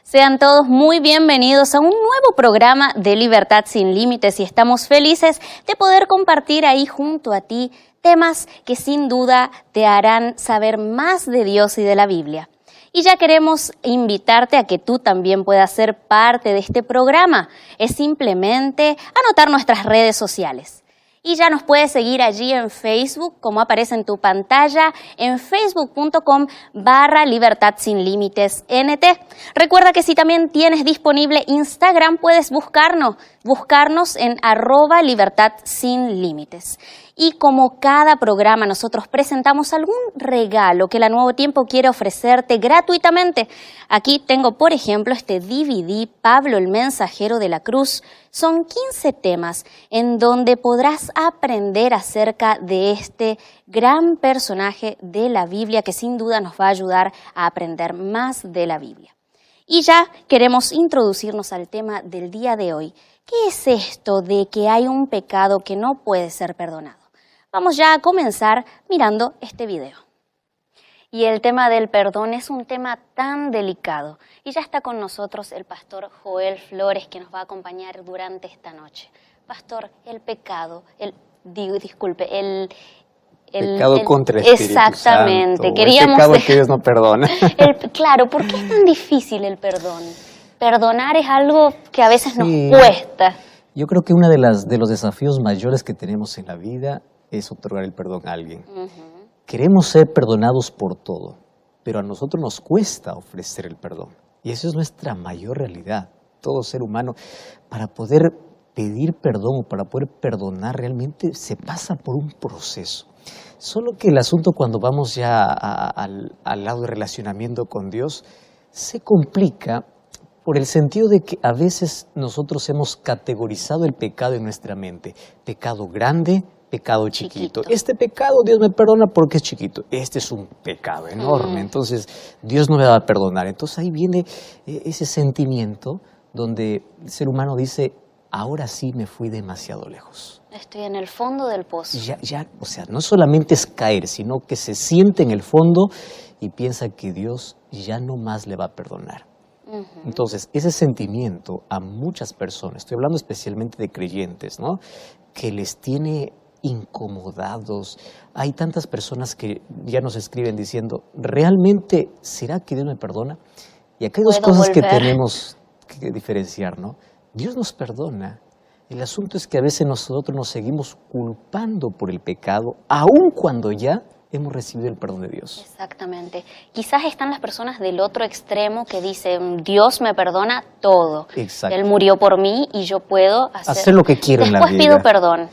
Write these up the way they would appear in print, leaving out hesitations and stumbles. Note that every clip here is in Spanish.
Sean todos muy bienvenidos a un nuevo programa de Libertad Sin Límites y estamos felices de poder compartir ahí junto a ti temas que sin duda te harán saber más de Dios y de la Biblia. Y ya queremos invitarte a que tú también puedas ser parte de este programa. Es simplemente anotar nuestras redes sociales. Y ya nos puedes seguir allí en Facebook, como aparece en tu pantalla, en facebook.com/Libertad Sin Límites NT. Recuerda que si también tienes disponible Instagram, puedes buscarnos en @Libertad Sin Límites. Y como cada programa nosotros presentamos algún regalo que la Nuevo Tiempo quiere ofrecerte gratuitamente. Aquí tengo, por ejemplo, este DVD, Pablo el Mensajero de la Cruz. Son 15 temas en donde podrás aprender acerca de este gran personaje de la Biblia que sin duda nos va a ayudar a aprender más de la Biblia. Y ya queremos introducirnos al tema del día de hoy. ¿Qué es esto de que hay un pecado que no puede ser perdonado? Vamos ya a comenzar mirando este video. Y el tema del perdón es un tema tan delicado. Y ya está con nosotros el pastor Joel Flores, que nos va a acompañar durante esta noche. Pastor, el pecado, el pecado contra el Espíritu exactamente. Santo, Queríamos el pecado que Dios no perdona. Claro, ¿por qué es tan difícil el perdón? Perdonar es algo que a veces nos cuesta. Yo creo que uno de los desafíos mayores que tenemos en la vida es otorgar el perdón a alguien. Queremos ser perdonados por todo, pero a nosotros nos cuesta ofrecer el perdón. Y eso es nuestra mayor realidad. Todo ser humano, para poder pedir perdón o para poder perdonar, realmente se pasa por un proceso. Solo que el asunto cuando vamos ya al lado de relacionamiento con Dios, se complica por el sentido de que a veces nosotros hemos categorizado el pecado en nuestra mente. Pecado grande, pecado chiquito. Este pecado Dios me perdona porque es chiquito. Este es un pecado enorme. Entonces Dios no me va a perdonar. Entonces ahí viene ese sentimiento donde el ser humano dice, ahora sí me fui demasiado lejos. Estoy en el fondo del pozo. O sea, no solamente es caer, sino que se siente en el fondo y piensa que Dios ya no más le va a perdonar. Entonces, ese sentimiento a muchas personas, estoy hablando especialmente de creyentes, ¿no?, que les tiene incomodados. Hay tantas personas que ya nos escriben diciendo, ¿realmente será que Dios me perdona? Y acá hay dos cosas que tenemos que diferenciar, ¿no? Dios nos perdona. El asunto es que a veces nosotros nos seguimos culpando por el pecado, aun cuando ya hemos recibido el perdón de Dios. Exactamente. Quizás están las personas del otro extremo que dicen, Dios me perdona todo. Exacto. Él murió por mí y yo puedo hacer lo que quiero en la vida. Después pido perdón.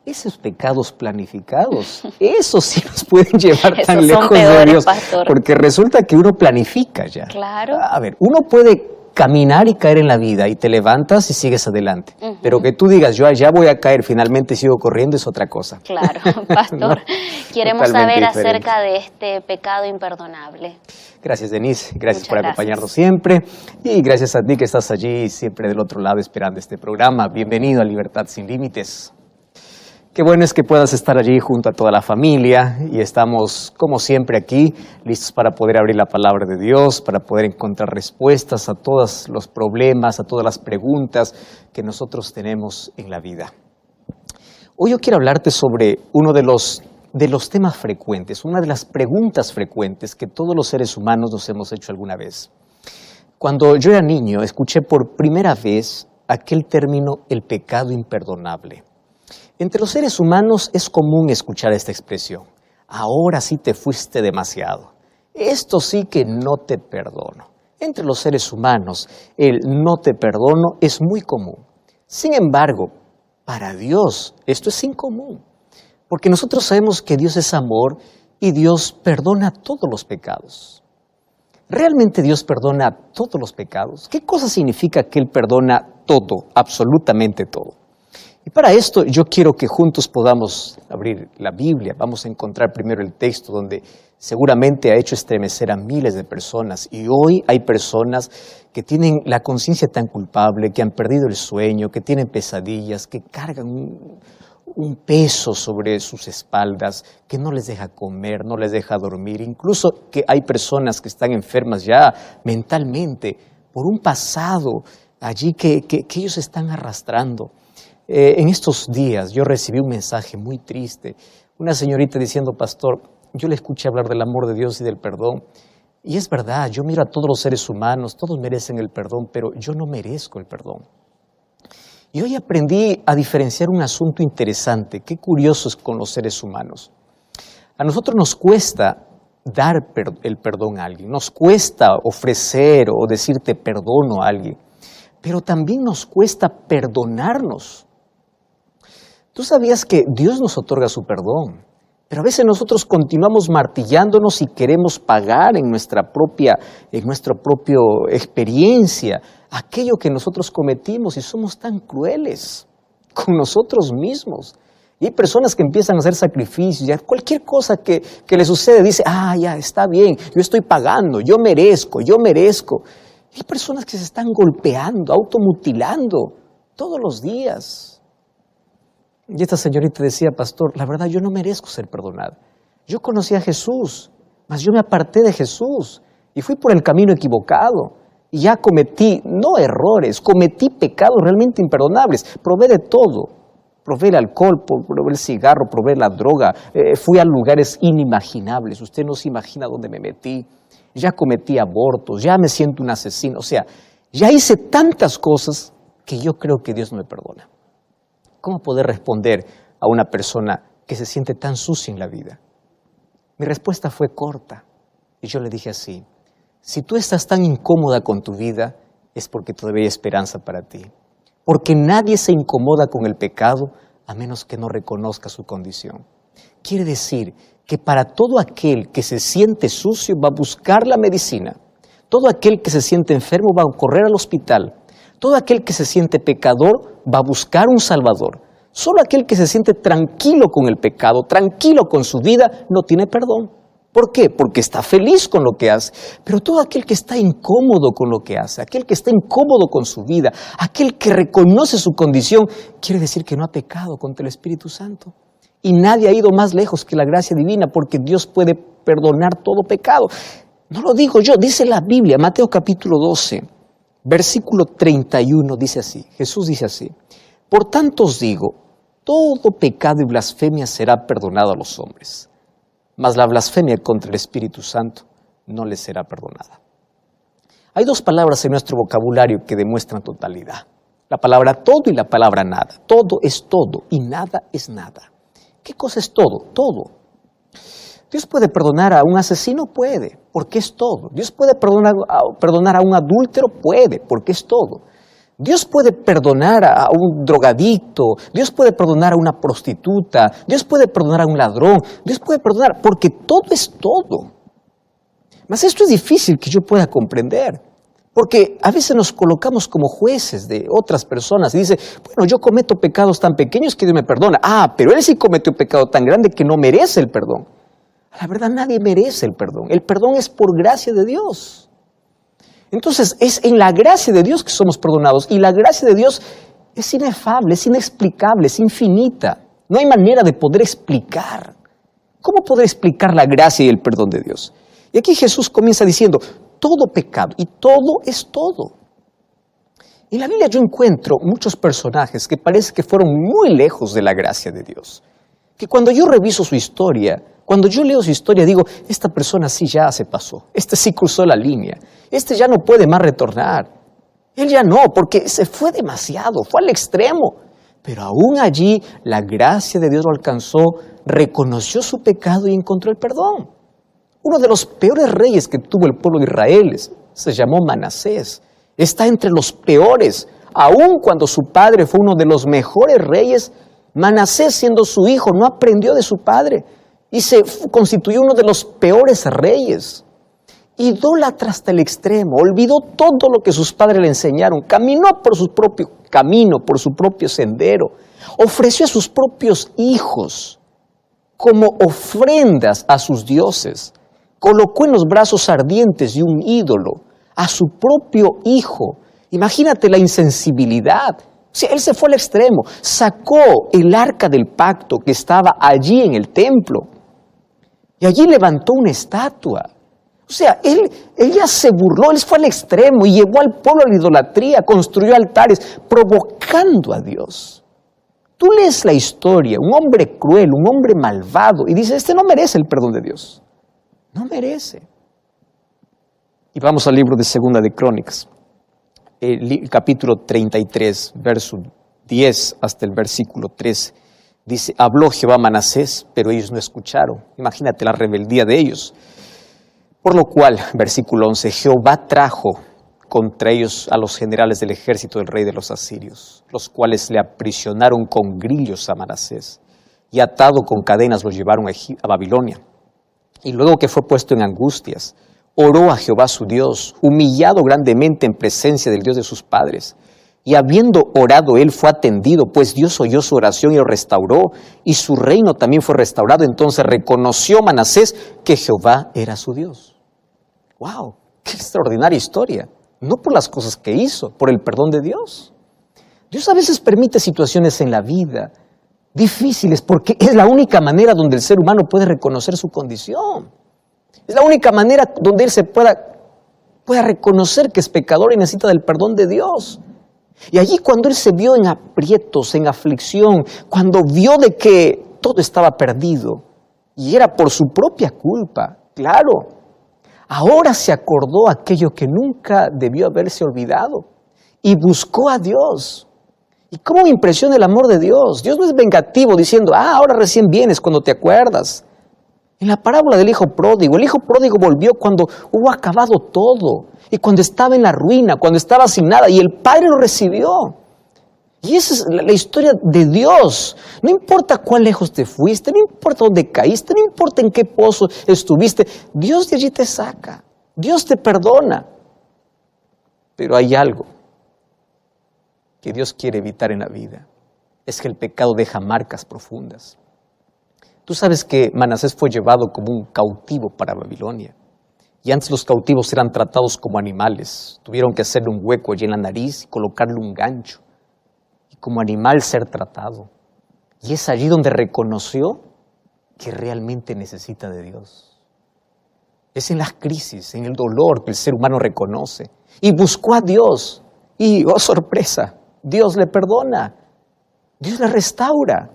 Esos pecados planificados, esos sí nos pueden llevar tan Esos lejos son peores, de Dios. pastor. Porque resulta que uno planifica ya. Claro. A ver, uno puede caminar y caer en la vida y te levantas y sigues adelante. Pero que tú digas, yo allá voy a caer, finalmente sigo corriendo, es otra cosa. Claro, pastor. ¿No? Queremos saber diferente acerca de este pecado imperdonable. Gracias, Denise. Gracias por Muchas acompañarnos siempre. Y gracias a ti que estás allí siempre del otro lado esperando este programa. Bienvenido a Libertad Sin Límites. Qué bueno es que puedas estar allí junto a toda la familia y estamos, como siempre, aquí, listos para poder abrir la palabra de Dios, para poder encontrar respuestas a todos los problemas, a todas las preguntas que nosotros tenemos en la vida. Hoy yo quiero hablarte sobre uno de los temas frecuentes, una de las preguntas frecuentes que todos los seres humanos nos hemos hecho alguna vez. Cuando yo era niño, escuché por primera vez aquel término, el pecado imperdonable. Entre los seres humanos es común escuchar esta expresión. Ahora sí te fuiste demasiado. Esto sí que no te perdono. Entre los seres humanos, el no te perdono es muy común. Sin embargo, para Dios esto es incomún. Porque nosotros sabemos que Dios es amor y Dios perdona todos los pecados. ¿Realmente Dios perdona todos los pecados? ¿Qué cosa significa que Él perdona todo, absolutamente todo? Y para esto yo quiero que juntos podamos abrir la Biblia. Vamos a encontrar primero el texto donde seguramente ha hecho estremecer a miles de personas. Y hoy hay personas que tienen la conciencia tan culpable, que han perdido el sueño, que tienen pesadillas, que cargan un peso sobre sus espaldas, que no les deja comer, no les deja dormir. Incluso que hay personas que están enfermas ya mentalmente por un pasado allí que ellos están arrastrando. En estos días yo recibí un mensaje muy triste. Una señorita diciendo, pastor, yo le escuché hablar del amor de Dios y del perdón. Y es verdad, yo miro a todos los seres humanos, todos merecen el perdón, pero yo no merezco el perdón. Y hoy aprendí a diferenciar un asunto interesante. Qué curioso es con los seres humanos. A nosotros nos cuesta dar el perdón a alguien, nos cuesta ofrecer o decir te perdono a alguien, pero también nos cuesta perdonarnos. ¿Tú sabías que Dios nos otorga su perdón? Pero a veces nosotros continuamos martillándonos y queremos pagar en nuestra propia experiencia aquello que nosotros cometimos y somos tan crueles con nosotros mismos. Y hay personas que empiezan a hacer sacrificios, ya cualquier cosa que les sucede dice, ya está bien, yo estoy pagando, yo merezco. Y hay personas que se están golpeando, automutilando todos los días. Y esta señorita decía, pastor, la verdad yo no merezco ser perdonada. Yo conocí a Jesús, mas yo me aparté de Jesús y fui por el camino equivocado. Y ya cometí, no errores, cometí pecados realmente imperdonables. Probé de todo. Probé el alcohol, probé el cigarro, probé la droga. Fui a lugares inimaginables. Usted no se imagina dónde me metí. Ya cometí abortos, ya me siento un asesino. O sea, ya hice tantas cosas que yo creo que Dios no me perdona. ¿Cómo poder responder a una persona que se siente tan sucia en la vida? Mi respuesta fue corta y yo le dije así, si tú estás tan incómoda con tu vida es porque todavía hay esperanza para ti. Porque nadie se incomoda con el pecado a menos que no reconozca su condición. Quiere decir que para todo aquel que se siente sucio va a buscar la medicina. Todo aquel que se siente enfermo va a correr al hospital. Todo aquel que se siente pecador va a buscar un salvador. Solo aquel que se siente tranquilo con el pecado, tranquilo con su vida, no tiene perdón. ¿Por qué? Porque está feliz con lo que hace. Pero todo aquel que está incómodo con lo que hace, aquel que está incómodo con su vida, aquel que reconoce su condición, quiere decir que no ha pecado contra el Espíritu Santo. Y nadie ha ido más lejos que la gracia divina, porque Dios puede perdonar todo pecado. No lo digo yo, dice la Biblia, Mateo capítulo 12. Versículo 31 dice así, Jesús dice así, por tanto os digo, todo pecado y blasfemia será perdonado a los hombres, mas la blasfemia contra el Espíritu Santo no les será perdonada. Hay dos palabras en nuestro vocabulario que demuestran totalidad, la palabra todo y la palabra nada. Todo es todo y nada es nada. ¿Qué cosa es todo? Todo. Dios puede perdonar a un asesino, puede, porque es todo. Dios puede perdonar a un adúltero, puede, porque es todo. Dios puede perdonar a un drogadicto, Dios puede perdonar a una prostituta, Dios puede perdonar a un ladrón, Dios puede perdonar, porque todo es todo. Mas esto es difícil que yo pueda comprender, porque a veces nos colocamos como jueces de otras personas y dice, bueno, yo cometo pecados tan pequeños que Dios me perdona. Pero él sí cometió un pecado tan grande que no merece el perdón. La verdad, nadie merece el perdón. El perdón es por gracia de Dios. Entonces, es en la gracia de Dios que somos perdonados. Y la gracia de Dios es inefable, es inexplicable, es infinita. No hay manera de poder explicar. ¿Cómo poder explicar la gracia y el perdón de Dios? Y aquí Jesús comienza diciendo, todo pecado y todo es todo. En la Biblia yo encuentro muchos personajes que parece que fueron muy lejos de la gracia de Dios. Que cuando yo reviso su historia, cuando yo leo su historia, digo, esta persona sí ya se pasó, este sí cruzó la línea, este ya no puede más retornar. Él ya no, porque se fue demasiado, fue al extremo. Pero aún allí la gracia de Dios lo alcanzó, reconoció su pecado y encontró el perdón. Uno de los peores reyes que tuvo el pueblo de Israel se llamó Manasés. Está entre los peores, aun cuando su padre fue uno de los mejores reyes. Manasés, siendo su hijo, no aprendió de su padre y se constituyó uno de los peores reyes. Idólatra hasta el extremo, olvidó todo lo que sus padres le enseñaron, caminó por su propio camino, por su propio sendero, ofreció a sus propios hijos como ofrendas a sus dioses, colocó en los brazos ardientes de un ídolo a su propio hijo. Imagínate la insensibilidad. O sea, él se fue al extremo, sacó el arca del pacto que estaba allí en el templo y allí levantó una estatua. O sea, él ya se burló, él fue al extremo y llevó al pueblo a la idolatría, construyó altares, provocando a Dios. Tú lees la historia, un hombre cruel, un hombre malvado, y dices, este no merece el perdón de Dios. No merece. Y vamos al libro de Segunda de Crónicas, el capítulo 33, verso 10 hasta el versículo 13. Dice, habló Jehová a Manasés, pero ellos no escucharon. Imagínate la rebeldía de ellos. Por lo cual, versículo 11, Jehová trajo contra ellos a los generales del ejército del rey de los asirios, los cuales le aprisionaron con grillos a Manasés, y atado con cadenas lo llevaron a Babilonia. Y luego que fue puesto en angustias, oró a Jehová su Dios, humillado grandemente en presencia del Dios de sus padres. Y habiendo orado él fue atendido, pues Dios oyó su oración y lo restauró, y su reino también fue restaurado. Entonces reconoció Manasés que Jehová era su Dios. ¡Wow! ¡Qué extraordinaria historia! No por las cosas que hizo, por el perdón de Dios. Dios a veces permite situaciones en la vida difíciles porque es la única manera donde el ser humano puede reconocer su condición. Es la única manera donde él se pueda reconocer que es pecador y necesita del perdón de Dios. Y allí cuando él se vio en aprietos, en aflicción, cuando vio de que todo estaba perdido y era por su propia culpa, claro, ahora se acordó aquello que nunca debió haberse olvidado y buscó a Dios. ¿Y cómo me impresiona el amor de Dios? Dios no es vengativo diciendo, ahora recién vienes cuando te acuerdas. En la parábola del hijo pródigo, el hijo pródigo volvió cuando hubo acabado todo y cuando estaba en la ruina, cuando estaba sin nada y el padre lo recibió. Y esa es la historia de Dios. No importa cuán lejos te fuiste, no importa dónde caíste, no importa en qué pozo estuviste, Dios de allí te saca, Dios te perdona. Pero hay algo que Dios quiere evitar en la vida, es que el pecado deja marcas profundas. Tú sabes que Manasés fue llevado como un cautivo para Babilonia. Y antes los cautivos eran tratados como animales. Tuvieron que hacerle un hueco allí en la nariz y colocarle un gancho. Y como animal ser tratado. Y es allí donde reconoció que realmente necesita de Dios. Es en las crisis, en el dolor que el ser humano reconoce. Y buscó a Dios. Y, oh sorpresa, Dios le perdona. Dios le restaura.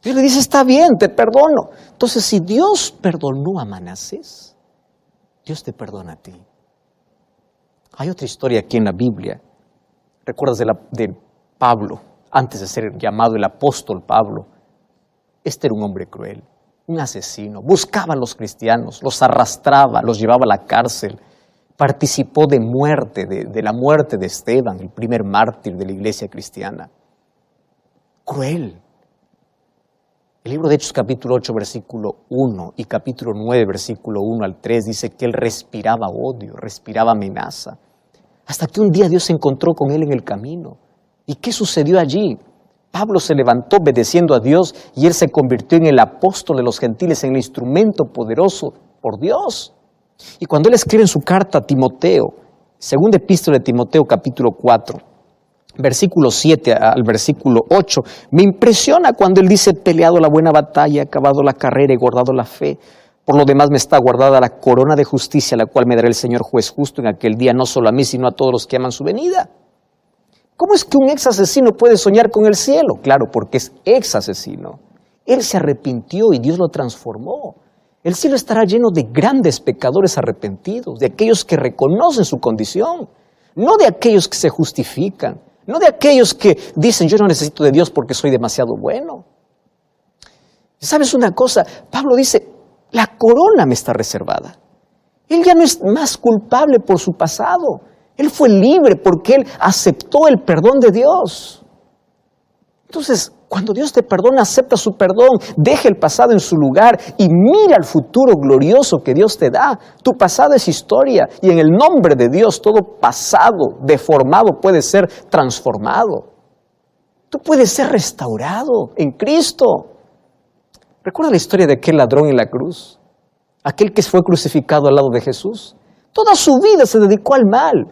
Dios le dice, está bien, te perdono. Entonces, si Dios perdonó a Manasés, Dios te perdona a ti. Hay otra historia aquí en la Biblia. ¿Recuerdas de Pablo, antes de ser llamado el apóstol Pablo? Este era un hombre cruel, un asesino. Buscaba a los cristianos, los arrastraba, los llevaba a la cárcel. Participó de la muerte de Esteban, el primer mártir de la iglesia cristiana. Cruel. El libro de Hechos capítulo 8 versículo 1 y capítulo 9 versículo 1 al 3 dice que él respiraba odio, respiraba amenaza. Hasta que un día Dios se encontró con él en el camino. ¿Y qué sucedió allí? Pablo se levantó obedeciendo a Dios y él se convirtió en el apóstol de los gentiles, en el instrumento poderoso por Dios. Y cuando él escribe en su carta a Timoteo, segunda epístola de Timoteo capítulo 4, versículo 7 al versículo 8, me impresiona cuando él dice, peleado la buena batalla, acabado la carrera y guardado la fe. Por lo demás me está guardada la corona de justicia, la cual me dará el Señor juez justo en aquel día, no solo a mí, sino a todos los que aman su venida. ¿Cómo es que un ex asesino puede soñar con el cielo? Claro, porque es ex asesino. Él se arrepintió y Dios lo transformó. El cielo estará lleno de grandes pecadores arrepentidos, de aquellos que reconocen su condición, no de aquellos que se justifican. No de aquellos que dicen, yo no necesito de Dios porque soy demasiado bueno. ¿Sabes una cosa? Pablo dice, la corona me está reservada. Él ya no es más culpable por su pasado. Él fue libre porque él aceptó el perdón de Dios. Entonces, cuando Dios te perdona, acepta su perdón, deja el pasado en su lugar y mira el futuro glorioso que Dios te da. Tu pasado es historia y en el nombre de Dios todo pasado, deformado, puede ser transformado. Tú puedes ser restaurado en Cristo. ¿Recuerda la historia de aquel ladrón en la cruz? Aquel que fue crucificado al lado de Jesús. Toda su vida se dedicó al mal.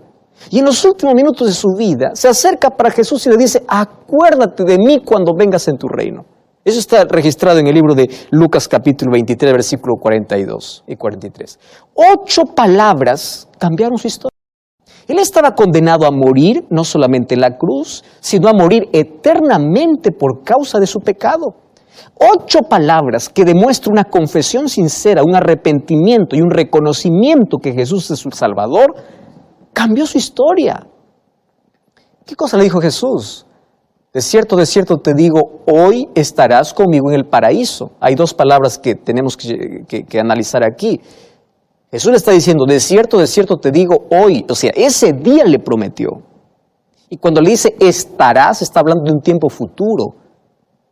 Y en los últimos minutos de su vida se acerca para Jesús y le dice, acuérdate de mí cuando vengas en tu reino. Eso está registrado en el libro de Lucas capítulo 23, versículo 42 y 43. 8 palabras cambiaron su historia. Él estaba condenado a morir, no solamente en la cruz, sino a morir eternamente por causa de su pecado. 8 palabras que demuestran una confesión sincera, un arrepentimiento y un reconocimiento que Jesús es su Salvador, cambió su historia. ¿Qué cosa le dijo Jesús? De cierto te digo, hoy estarás conmigo en el paraíso. Hay 2 palabras que tenemos que analizar aquí. Jesús le está diciendo, de cierto te digo hoy. O sea, ese día le prometió. Y cuando le dice estarás, está hablando de un tiempo futuro.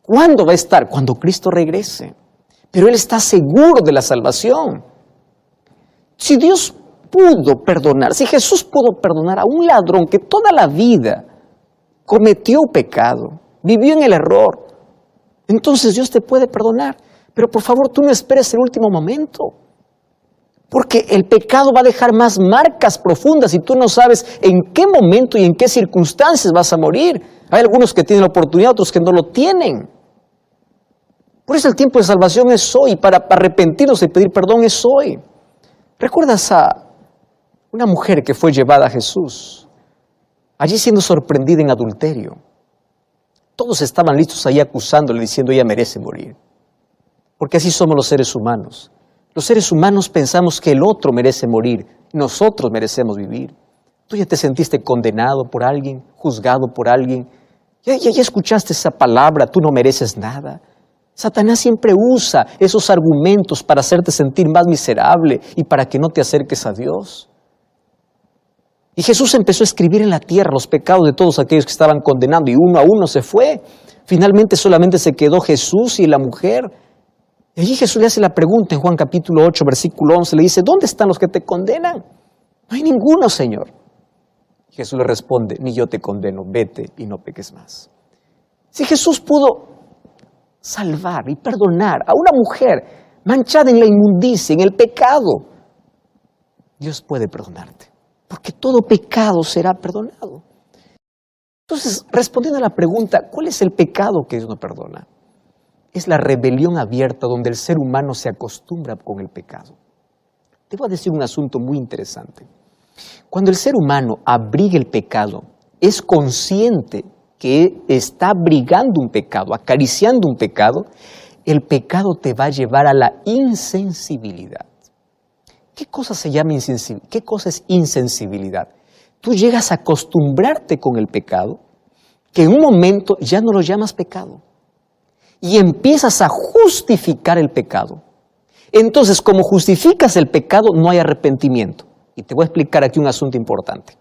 ¿Cuándo va a estar? Cuando Cristo regrese. Pero Él está seguro de la salvación. Si Dios pudo perdonar, si Jesús pudo perdonar a un ladrón que toda la vida cometió pecado, vivió en el error, entonces Dios te puede perdonar. Pero por favor, tú no esperes el último momento. Porque el pecado va a dejar más marcas profundas y tú no sabes en qué momento y en qué circunstancias vas a morir. Hay algunos que tienen la oportunidad, otros que no lo tienen. Por eso el tiempo de salvación es hoy, para arrepentirnos y pedir perdón es hoy. ¿Recuerdas a una mujer que fue llevada a Jesús, allí siendo sorprendida en adulterio? Todos estaban listos ahí acusándole, diciendo ella merece morir. Porque así somos los seres humanos. Los seres humanos pensamos que el otro merece morir, nosotros merecemos vivir. Tú ya te sentiste condenado por alguien, juzgado por alguien. Ya escuchaste esa palabra, tú no mereces nada. Satanás siempre usa esos argumentos para hacerte sentir más miserable y para que no te acerques a Dios. Y Jesús empezó a escribir en la tierra los pecados de todos aquellos que estaban condenando y uno a uno se fue. Finalmente solamente se quedó Jesús y la mujer. Y allí Jesús le hace la pregunta en Juan capítulo 8, versículo 11, le dice, ¿dónde están los que te condenan? No hay ninguno, Señor. Jesús le responde, ni yo te condeno, vete y no peques más. Si Jesús pudo salvar y perdonar a una mujer manchada en la inmundicia, en el pecado, Dios puede perdonarte, porque todo pecado será perdonado. Entonces, respondiendo a la pregunta, ¿cuál es el pecado que Dios no perdona? Es la rebelión abierta donde el ser humano se acostumbra con el pecado. Te voy a decir un asunto muy interesante. Cuando el ser humano abriga el pecado, es consciente que está abrigando un pecado, acariciando un pecado, el pecado te va a llevar a la insensibilidad. ¿Qué cosa se llama insensibilidad? ¿Qué cosa es insensibilidad? Tú llegas a acostumbrarte con el pecado, que en un momento ya no lo llamas pecado. Y empiezas a justificar el pecado. Entonces, como justificas el pecado, no hay arrepentimiento. Y te voy a explicar aquí un asunto importante.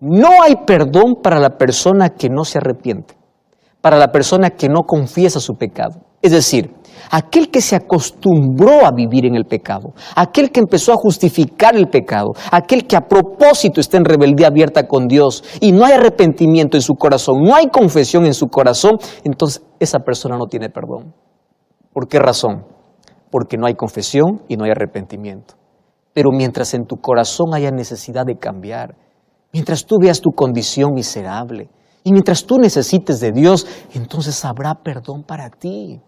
No hay perdón para la persona que no se arrepiente, para la persona que no confiesa su pecado. Es decir, aquel que se acostumbró a vivir en el pecado, aquel que empezó a justificar el pecado, aquel que a propósito está en rebeldía abierta con Dios y no hay arrepentimiento en su corazón, no hay confesión en su corazón, entonces esa persona no tiene perdón. ¿Por qué razón? Porque no hay confesión y no hay arrepentimiento. Pero mientras en tu corazón haya necesidad de cambiar, mientras tú veas tu condición miserable y mientras tú necesites de Dios, entonces habrá perdón para ti.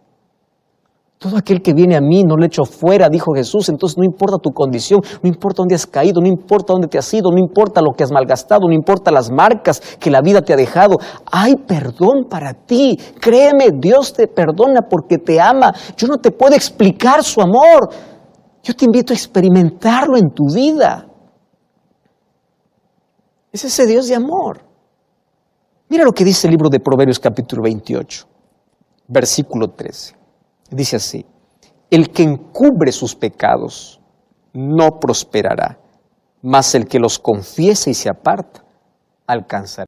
Todo aquel que viene a mí no le echo fuera, dijo Jesús. Entonces no importa tu condición, no importa dónde has caído, no importa dónde te has ido, no importa lo que has malgastado, no importa las marcas que la vida te ha dejado. Hay perdón para ti. Créeme, Dios te perdona porque te ama. Yo no te puedo explicar su amor. Yo te invito a experimentarlo en tu vida. Es ese Dios de amor. Mira lo que dice el libro de Proverbios capítulo 28, versículo 13. Dice así, el que encubre sus pecados no prosperará, mas el que los confiesa y se aparta alcanzará.